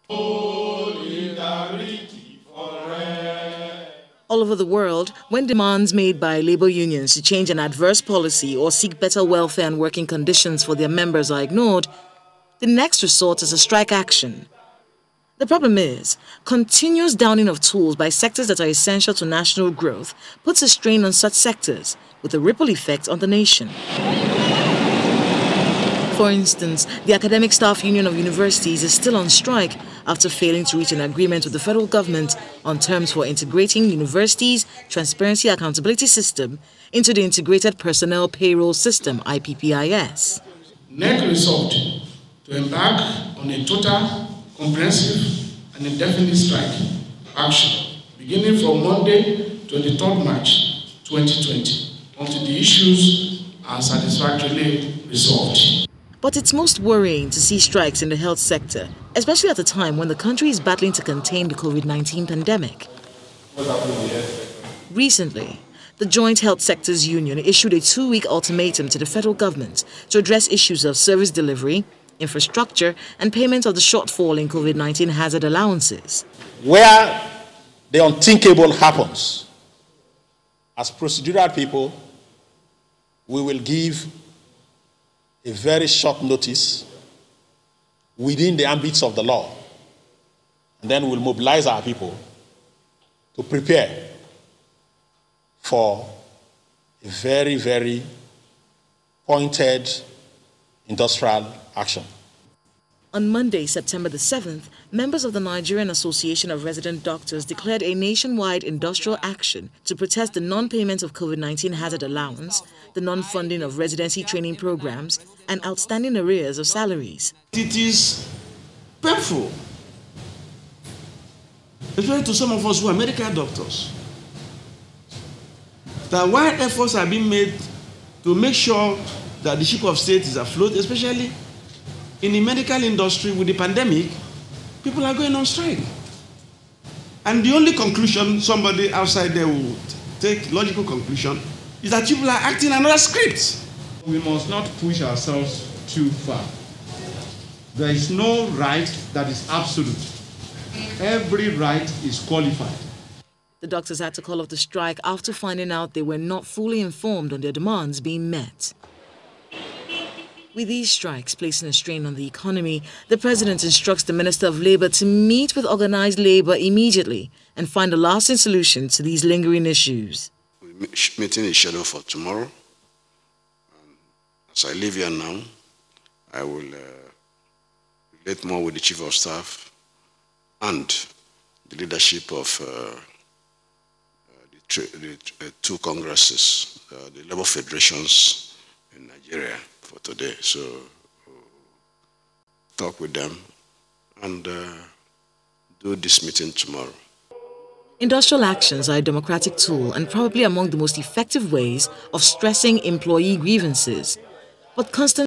All over the world, when demands made by labor unions to change an adverse policy or seek better welfare and working conditions for their members are ignored, the next resort is a strike action. The problem is, continuous downing of tools by sectors that are essential to national growth puts a strain on such sectors, with a ripple effect on the nation. For instance, the Academic Staff Union of Universities is still on strike after failing to reach an agreement with the federal government on terms for integrating universities' Transparency Accountability System into the Integrated Personnel Payroll System, IPPIS. NEC resolved to embark on a total, comprehensive and indefinite strike action beginning from Monday, 23rd March 2020 until the issues are satisfactorily resolved. But it's most worrying to see strikes in the health sector, especially at a time when the country is battling to contain the COVID-19 pandemic. Recently, the Joint Health Sectors Union issued a 2-week ultimatum to the federal government to address issues of service delivery, infrastructure, and payment of the shortfall in COVID-19 hazard allowances. Where the unthinkable happens, as procedural people, we will give a very short notice within the ambits of the law, and then we'll mobilize our people to prepare for a very, very pointed industrial action. On Monday, September the 7th, members of the Nigerian Association of Resident Doctors declared a nationwide industrial action to protest the non-payment of COVID-19 hazard allowance, the non-funding of residency training programs, and outstanding arrears of salaries. It is painful, especially to some of us who are medical doctors, that while efforts are being made to make sure that the ship of state is afloat, especially in the medical industry with the pandemic, people are going on strike. And the only conclusion somebody outside there would take, logical conclusion, is that people are acting another script. We must not push ourselves too far. There is no right that is absolute. Every right is qualified. The doctors had to call off the strike after finding out they were not fully informed on their demands being met. With these strikes placing a strain on the economy, the president instructs the Minister of Labour to meet with organized labour immediately and find a lasting solution to these lingering issues. Meeting is scheduled for tomorrow. As I leave here now, I will relate more with the Chief of Staff and the leadership of the two congresses, the labor federations in Nigeria for today. So talk with them and do this meeting tomorrow. Industrial actions are a democratic tool and probably among the most effective ways of stressing employee grievances. But constant